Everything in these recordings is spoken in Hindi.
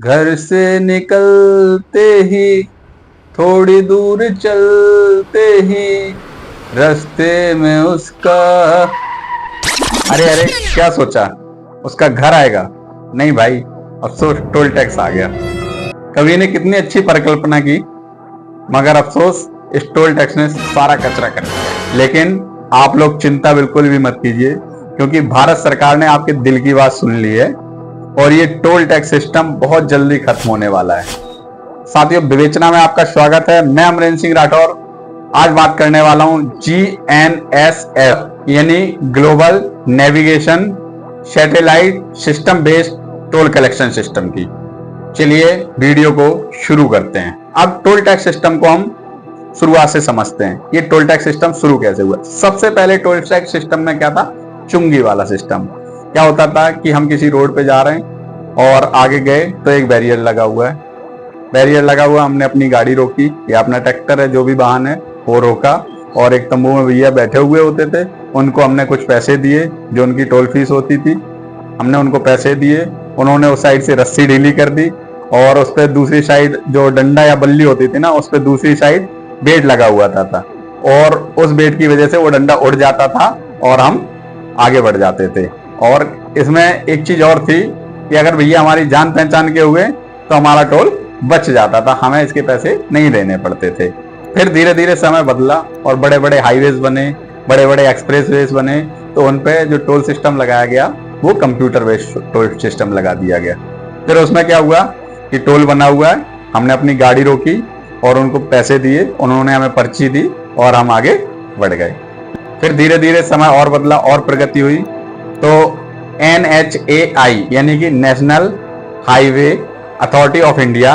घर से निकलते ही थोड़ी दूर चलते ही रास्ते में उसका। अरे अरे, क्या सोचा उसका घर आएगा? नहीं भाई, अफसोस टोल टैक्स आ गया। कवि ने कितनी अच्छी परिकल्पना की, मगर अफसोस इस टोल टैक्स ने सारा कचरा कर दिया। लेकिन आप लोग चिंता बिल्कुल भी मत कीजिए, क्योंकि भारत सरकार ने आपके दिल की बात सुन ली है और ये टोल टैक्स सिस्टम बहुत जल्दी खत्म होने वाला है। साथियों, विवेचना में आपका स्वागत है। मैं अमरेंद्र सिंह राठौर आज बात करने वाला हूं GNSS यानी global navigation satellite system based toll collection system की। चलिए वीडियो को शुरू करते हैं। अब टोल टैक्स सिस्टम को हम शुरुआत से समझते हैं। ये टोल टैक्स सिस्टम शुरू कैसे हुआ? सबसे पहले टोल टैक्स सिस्टम में क्या था? चुंगी वाला सिस्टम। क्या होता था कि हम किसी रोड पे जा रहे हैं और आगे गए तो एक बैरियर लगा हुआ है। बैरियर लगा हुआ, हमने अपनी गाड़ी रोकी या अपना ट्रैक्टर है, जो भी वाहन है वो रोका, और एक तंबू में भैया बैठे हुए होते थे, उनको हमने कुछ पैसे दिए, जो उनकी टोल फीस होती थी। हमने उनको पैसे दिए, उन्होंने उस साइड से रस्सी ढीली कर दी और उस पर दूसरी साइड जो डंडा या बल्ली होती थी ना, उस पर दूसरी साइड बेट लगा हुआ था और उस बेट की वजह से वो डंडा उड़ जाता था और हम आगे बढ़ जाते थे। और इसमें एक चीज और थी कि अगर भैया हमारी जान पहचान के हुए तो हमारा टोल बच जाता था, हमें इसके पैसे नहीं देने पड़ते थे। फिर धीरे धीरे समय बदला और बड़े बड़े हाईवेज बने, बड़े बड़े एक्सप्रेसवेज बने, तो उन पे जो टोल सिस्टम लगाया गया वो कंप्यूटर बेस्ड टोल सिस्टम लगा दिया गया। फिर उसमें क्या हुआ कि टोल बना हुआ है, हमने अपनी गाड़ी रोकी और उनको पैसे दिए, उन्होंने हमें पर्ची दी और हम आगे बढ़ गए। फिर धीरे धीरे समय और बदला और प्रगति हुई, तो NHAI यानी कि national highway authority of India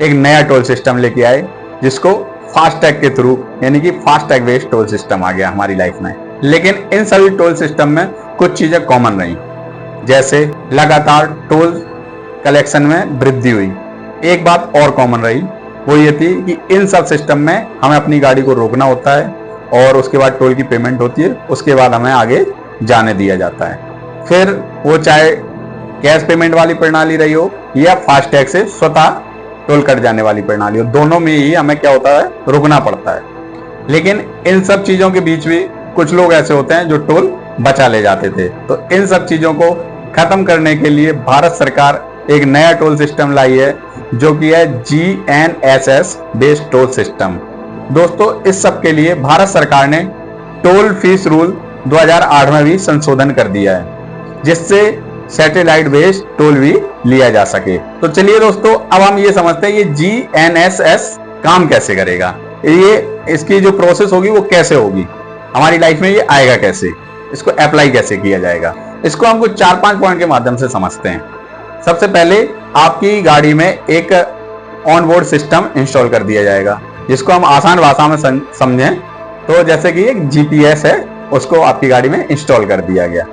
एक नया टोल सिस्टम लेके आए, जिसको फास्टैग के थ्रू यानी कि फास्टैग बेस्ड टोल सिस्टम आ गया हमारी लाइफ में। लेकिन इन सभी टोल सिस्टम में कुछ चीजें कॉमन रही, जैसे लगातार टोल कलेक्शन में वृद्धि हुई। एक बात और कॉमन रही, वो ये थी कि इन सब सिस्टम में हमें अपनी गाड़ी को रोकना होता है और उसके बाद टोल की पेमेंट होती है, उसके बाद हमें आगे जाने दिया जाता है। फिर वो चाहे कैश पेमेंट वाली प्रणाली रही हो या फास्टैग से स्वतः टोल कट जाने वाली प्रणाली हो, दोनों में ही हमें क्या होता है? रुकना पड़ता है। लेकिन इन सब चीजों के बीच भी कुछ लोग ऐसे होते हैं जो टोल बचा ले जाते थे। तो इन सब चीजों को खत्म करने के लिए भारत सरकार एक नया टोल सिस्टम लाई है, जो कि है GNSS बेस्ड टोल सिस्टम। दोस्तों, इस सब के लिए भारत सरकार ने टोल फीस रूल 2008 में भी संशोधन कर दिया है, जिससे सैटेलाइट बेस्ड टोल भी लिया जा सके। तो चलिए दोस्तों, अब हम ये समझते हैं ये GNSS काम कैसे करेगा, ये इसकी जो प्रोसेस होगी वो कैसे होगी, हमारी लाइफ में ये आएगा कैसे, इसको अप्लाई कैसे किया जाएगा। इसको हम कुछ 4-5 पॉइंट के माध्यम से समझते हैं। सबसे पहले आपकी गाड़ी में एक ऑन बोर्ड सिस्टम इंस्टॉल कर दिया जाएगा, जिसको हम आसान भाषा में समझें तो जैसे कि एक GPS है, उसको आपकी गाड़ी में इंस्टॉल कर दिया गया।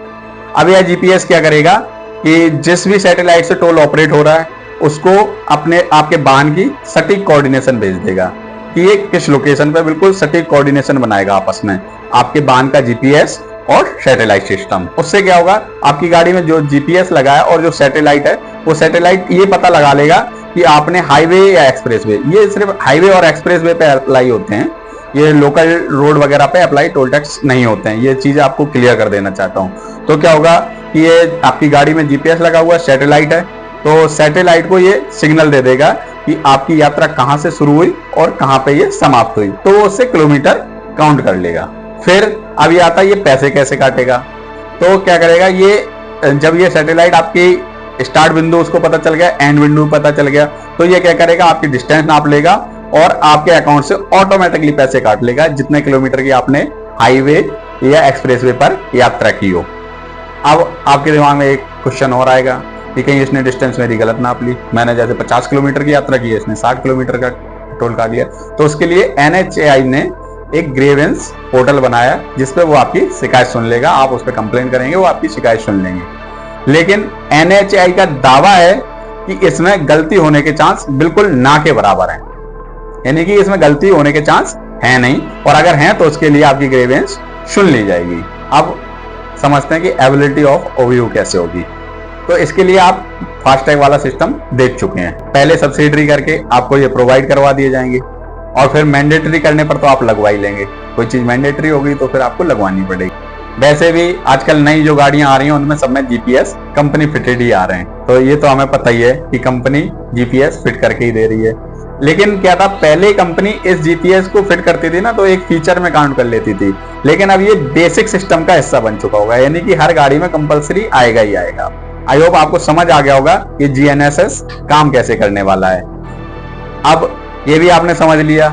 अब यह GPS क्या करेगा कि जिस भी सैटेलाइट से टोल ऑपरेट हो रहा है उसको अपने आपके वाहन की सटीक कोऑर्डिनेशन भेज देगा कि ये किस लोकेशन पे, बिल्कुल सटीक कोऑर्डिनेशन बनाएगा आपस में आपके वाहन का GPS और सैटेलाइट सिस्टम। उससे क्या होगा, आपकी गाड़ी में जो GPS लगा है और जो सैटेलाइट है, वो सैटेलाइट ये पता लगा लेगा कि आपने हाईवे या एक्सप्रेसवे, ये सिर्फ हाईवे और एक्सप्रेसवे पे अप्लाई होते हैं, ये लोकल रोड वगैरह पे अप्लाई टोल टैक्स नहीं होते हैं। ये चीज आपको क्लियर कर देना चाहता हूँ। तो क्या होगा कि ये आपकी गाड़ी में GPS लगा हुआ है, सैटेलाइट है, तो सैटेलाइट को ये सिग्नल दे देगा कि आपकी यात्रा कहाँ से शुरू हुई और कहाँ पे ये समाप्त हुई, तो वो उससे किलोमीटर काउंट कर लेगा। फिर अब ये आता है ये पैसे कैसे काटेगा। तो क्या करेगा, ये जब ये सैटेलाइट आपकी स्टार्ट बिंदु उसको पता चल गया, एंड बिंदु पता चल गया, तो ये क्या करेगा, आपकी डिस्टेंस नाप लेगा और आपके अकाउंट से ऑटोमेटिकली पैसे काट लेगा, जितने किलोमीटर की आपने हाईवे या एक्सप्रेसवे पर यात्रा की हो। अब आपके दिमाग में एक क्वेश्चन और आएगा कि कहीं इसने डिस्टेंस मेरी गलत नाप ली, मैंने जैसे 50 किलोमीटर की यात्रा की है, इसने 60 किलोमीटर का टोल काट लिया। तो उसके लिए NHAI ने एक ग्रीवेंस पोर्टल बनाया, जिसपे वो आपकी शिकायत सुन लेगा, आप उस पर कंप्लेन करेंगे, वो आपकी शिकायत सुन लेंगे। लेकिन NHAI का दावा है कि इसमें गलती होने के चांस बिल्कुल ना के बराबर हैं, यानी कि इसमें गलती होने के चांस है नहीं, और अगर हैं तो उसके लिए आपकी ग्रीवेंस सुन ली जाएगी। अब समझते हैं कि एबिलिटी ऑफ ओवीयू कैसे होगी। तो इसके लिए आप फास्टैग वाला सिस्टम देख चुके हैं। पहले सब्सिडरी करके आपको ये प्रोवाइड करवा दिए जाएंगे और फिर मैंडेटरी करने पर तो आप लगवा ही लेंगे। कोई चीज मैंडेटरी होगी तो फिर आपको लगवानी पड़ेगी। वैसे भी आजकल नई जो गाड़ियां आ रही हैं उनमें सब में जीपीएस कंपनी फिटेड ही आ रहे हैं, तो ये तो हमें पता ही है कि कंपनी जीपीएस फिट करके ही दे रही है। लेकिन क्या था, पहले कंपनी इस जीपीएस को फिट करती थी ना तो एक फीचर में काउंट कर लेती थी, लेकिन अब ये बेसिक सिस्टम का हिस्सा बन चुका होगा, यानी कि हर गाड़ी में कंपलसरी आएगा ही आएगा। आई होप आपको समझ आ गया होगा कि जीएनएसएस काम कैसे करने वाला है। अब ये भी आपने समझ लिया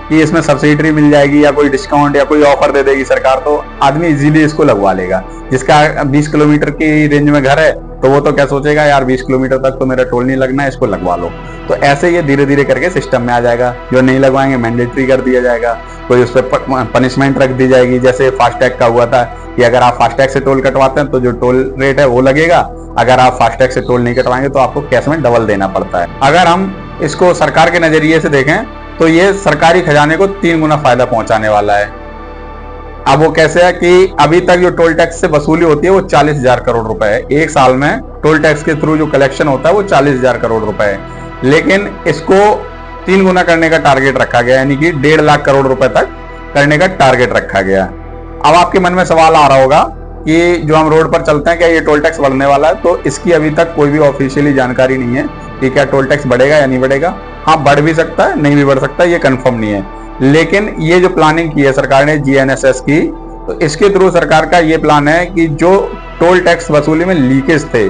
कि इसमें सब्सिडी मिल जाएगी या कोई डिस्काउंट या कोई ऑफर दे देगी सरकार, तो आदमी इजीली इसको लगवा लेगा। जिसका 20 किलोमीटर की रेंज में घर है तो वो तो क्या सोचेगा, यार 20 किलोमीटर तक तो मेरा टोल नहीं लगना है, इसको लगवा लो। तो ऐसे ये धीरे धीरे करके सिस्टम में आ जाएगा। जो नहीं लगवाएंगे मैंडेटरी कर दिया जाएगा, कोई उस पर पनिशमेंट रख दी जाएगी। जैसे फास्टैग का हुआ था कि अगर आप फास्टैग से टोल कटवाते हैं तो जो टोल रेट है वो लगेगा, अगर आप फास्टैग से टोल नहीं कटवाएंगे तो आपको कैश में डबल देना पड़ता है। अगर हम इसको सरकार के नजरिए से देखें तो ये सरकारी खजाने को 3 गुना फायदा पहुंचाने वाला है। अब वो कैसे है कि अभी तक जो टोल टैक्स से वसूली होती है वो 40,000 करोड़ रुपए है। एक साल में टोल टैक्स के थ्रू जो कलेक्शन होता है वो 40,000 करोड़ रुपए है, लेकिन इसको 3 गुना करने का टारगेट रखा गया, यानी कि 1.5 लाख करोड़ रुपए तक करने का टारगेट रखा गया। अब आपके मन में सवाल आ रहा होगा कि जो हम रोड पर चलते हैं क्या ये टोल टैक्स बढ़ने वाला है? तो इसकी अभी तक कोई भी ऑफिशियली जानकारी नहीं है कि क्या टोल टैक्स बढ़ेगा या नहीं बढ़ेगा। हाँ, बढ़ भी सकता है, नहीं भी बढ़ सकता है, ये कंफर्म नहीं है। लेकिन ये जो प्लानिंग की है सरकार ने जीएनएसएस की, तो इसके थ्रू सरकार का ये प्लान है कि जो टोल टैक्स वसूली में लीकेज थे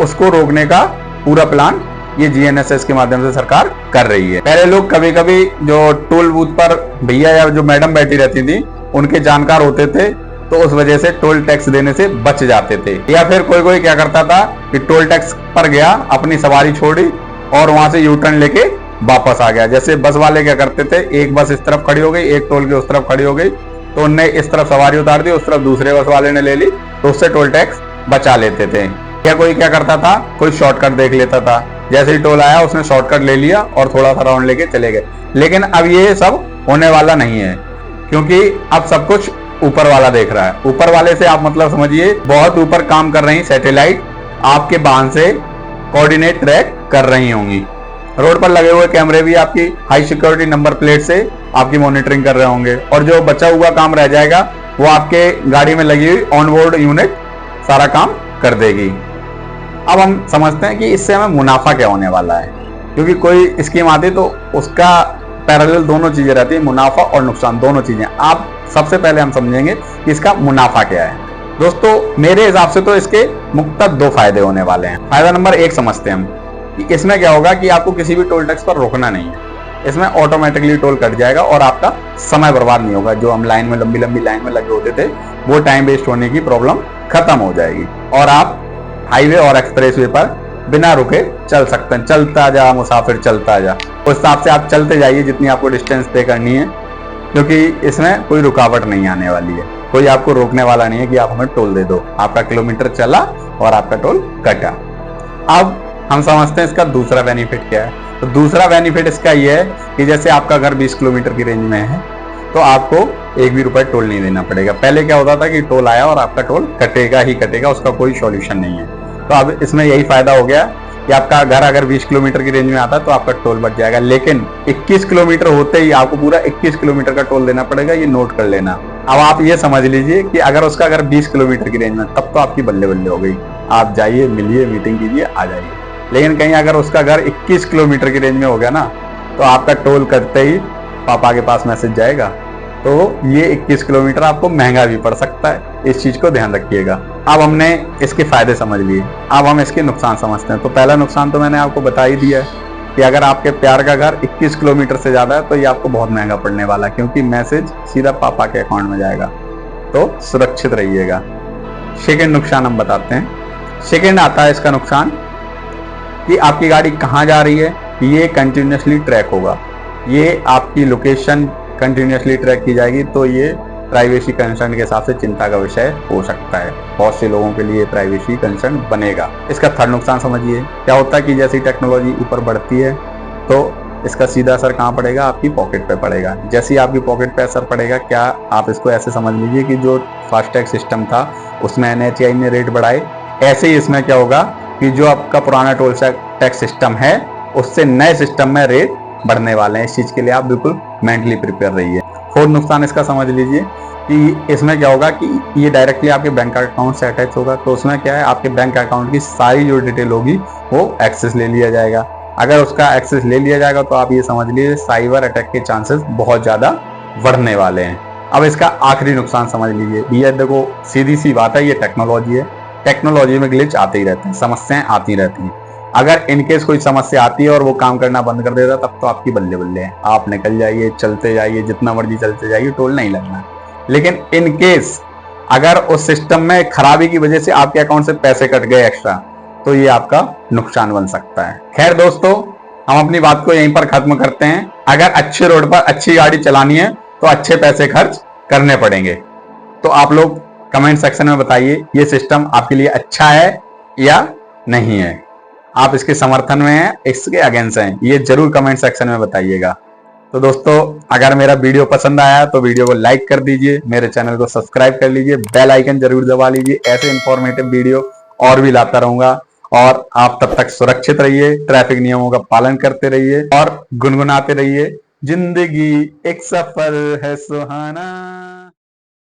उसको रोकने का पूरा प्लान ये जीएनएसएस के माध्यम से सरकार कर रही है। पहले लोग कभी कभी जो टोल बूथ पर भैया या जो मैडम बैठी रहती थी उनके जानकार होते थे, तो उस वजह से टोल टैक्स देने से बच जाते थे। या फिर कोई कोई क्या करता था कि टोल टैक्स पर गया, अपनी सवारी छोड़ी और वहां से यू टर्न लेके वापस आ गया। जैसे बस वाले क्या करते थे, एक बस इस तरफ खड़ी हो गई, एक टोल के उस तरफ खड़ी हो गई, तो उनने इस तरफ सवारी उतार दी, उस तरफ दूसरे बस वाले ने ले ली, तो उससे टोल टैक्स बचा लेते थे। या कोई क्या करता था, कोई शॉर्टकट देख लेता था, जैसे ही टोल आया उसने शॉर्टकट ले लिया और थोड़ा सा राउंड लेके चले गए। लेकिन अब ये सब होने वाला नहीं है, क्योंकि अब सब कुछ ऊपर वाला देख रहा है। ऊपर वाले से आप मतलब समझिए बहुत ऊपर काम कर रही सैटेलाइट आपके वाहन से कोऑर्डिनेट ट्रैक कर रही होंगी। रोड पर लगे हुए कैमरे भी आपकी हाई सिक्योरिटी नंबर प्लेट से आपकी मॉनिटरिंग कर रहे होंगे, और जो बचा हुआ काम रह जाएगा वो आपके गाड़ी में लगी हुई ऑनबोर्ड यूनिट सारा काम कर देगी। अब हम समझते हैं कि इससे हमें मुनाफा क्या होने वाला है, क्योंकि कोई स्कीम आती तो उसका पैरेलल दोनों चीजें रहती है, मुनाफा और नुकसान दोनों चीजें। आप सबसे पहले हम समझेंगे कि इसका मुनाफा क्या है। दोस्तों मेरे हिसाब से तो इसके मुख्यतः 2 फायदे होने वाले हैं। फायदा नंबर 1 समझते हैं हम कि इसमें क्या होगा कि आपको किसी भी टोल टैक्स पर रोकना नहीं है। इसमें ऑटोमेटिकली टोल कट जाएगा और आपका समय बर्बाद नहीं होगा। जो हम लाइन में लंबी लंबी लाइन में लगे होते थे वो टाइम वेस्ट होने की प्रॉब्लम खत्म हो जाएगी, और आप हाईवे और एक्सप्रेसवे पर बिना रुके चल सकते हैं। चलता जा मुसाफिर चलता जा, उस हिसाब से आप चलते जाइए जितनी आपको डिस्टेंस तय करनी है, क्योंकि इसमें कोई रुकावट नहीं आने वाली है। कोई आपको रोकने वाला नहीं है कि आप हमें टोल दे दो। आपका किलोमीटर चला और आपका टोल कटा। अब हम समझते हैं इसका दूसरा बेनिफिट क्या है। तो दूसरा बेनिफिट इसका ये है कि जैसे आपका घर 20 किलोमीटर की रेंज में है तो आपको 1 भी रुपए टोल नहीं देना पड़ेगा। पहले क्या होता था कि टोल आया और आपका टोल कटेगा ही कटेगा, उसका कोई सॉल्यूशन नहीं है। तो अब इसमें यही फायदा हो गया कि आपका घर अगर 20 किलोमीटर की रेंज में आता है तो आपका टोल बच जाएगा, लेकिन 21 किलोमीटर होते ही आपको पूरा 21 किलोमीटर का टोल देना पड़ेगा। ये नोट कर लेना। अब आप ये समझ लीजिए कि अगर उसका अगर 20 किलोमीटर की रेंज में, तब तो आपकी बल्ले बल्ले हो गई। आप जाइए, मिलिए, मीटिंग कीजिए, आ जाइए। लेकिन कहीं अगर उसका घर 21 किलोमीटर की रेंज में हो गया ना, तो आपका टोल करते ही पापा के पास मैसेज जाएगा, तो ये 21 किलोमीटर आपको महंगा भी पड़ सकता है। इस चीज को ध्यान रखिएगा। अब हमने इसके फायदे समझ लिए, अब हम इसके नुकसान समझते हैं। तो पहला नुकसान तो मैंने आपको बता ही दिया है कि अगर आपके प्यार का घर 21 किलोमीटर से ज्यादा है तो ये आपको बहुत महंगा पड़ने वाला है, क्योंकि मैसेज सीधा पापा के अकाउंट में जाएगा। तो सुरक्षित रहिएगा। सेकेंड नुकसान हम बताते हैं। सेकेंड आता है इसका नुकसान कि आपकी गाड़ी कहाँ जा रही है ये कंटिन्यूसली ट्रैक होगा। ये आपकी लोकेशन कंटिन्यूसली ट्रैक की जाएगी, तो ये प्राइवेसी कंसर्न के हिसाब से चिंता का विषय हो सकता है। बहुत से लोगों के लिए प्राइवेसी कंसर्न बनेगा। इसका थर्ड नुकसान समझिए। क्या होता है कि जैसी टेक्नोलॉजी ऊपर बढ़ती है तो इसका सीधा असर कहाँ पड़ेगा, आपकी पॉकेट पे पड़ेगा। जैसे ही आपकी पॉकेट पे असर पड़ेगा, क्या आप इसको ऐसे समझ लीजिए कि जो फास्टैग सिस्टम था उसमें NHAI ने रेट बढ़ाए, ऐसे ही इसमें क्या होगा कि जो आपका पुराना टोल टैक्स सिस्टम है उससे नए सिस्टम में रेट बढ़ने वाले हैं। इस चीज के लिए आप बिल्कुल मेंटली प्रिपेयर रहिए। फोर्थ नुकसान इसका समझ लीजिए कि इसमें क्या होगा कि ये डायरेक्टली आपके बैंक अकाउंट से अटैच होगा, तो उसमें क्या है, आपके बैंक अकाउंट की सारी जो डिटेल होगी वो एक्सेस ले लिया जाएगा। अगर उसका एक्सेस ले लिया जाएगा तो आप ये समझ लीजिए साइबर अटैक के चांसेस बहुत ज्यादा बढ़ने वाले हैं। अब इसका आखिरी नुकसान समझ लीजिए। ये देखो सीधी सी बात है, ये टेक्नोलॉजी है, टेक्नोलॉजी में ग्लिच आते ही रहते हैं, समस्याएं आती रहती हैं। अगर इनकेस कोई समस्या आती है और वो काम करना बंद कर देता तब तो आपकी बल्ले बल्ले है, आप निकल जाइए, चलते जाइए, जितना मर्जी चलते जाइए, टोल नहीं लगना। लेकिन इनकेस अगर उस सिस्टम में खराबी की वजह से आपके अकाउंट से पैसे कट गए एक्स्ट्रा, तो ये आपका नुकसान बन सकता है। खैर दोस्तों, हम अपनी बात को यहीं पर खत्म करते हैं। अगर अच्छे रोड पर अच्छी गाड़ी चलानी है तो अच्छे पैसे खर्च करने पड़ेंगे। तो आप लोग कमेंट सेक्शन में बताइए ये सिस्टम आपके लिए अच्छा है या नहीं है। आप इसके समर्थन में हैं, इसके अगेंस्ट हैं, ये जरूर कमेंट सेक्शन में बताइएगा। तो दोस्तों, अगर मेरा वीडियो पसंद आया तो वीडियो को लाइक कर दीजिए, मेरे चैनल को सब्सक्राइब कर लीजिए, बेल आइकन जरूर दबा लीजिए। ऐसे इंफॉर्मेटिव वीडियो और भी लाता रहूंगा। और आप तब तक सुरक्षित रहिए, ट्रैफिक नियमों का पालन करते रहिए और गुनगुनाते रहिए, जिंदगी एक सफर है सुहाना।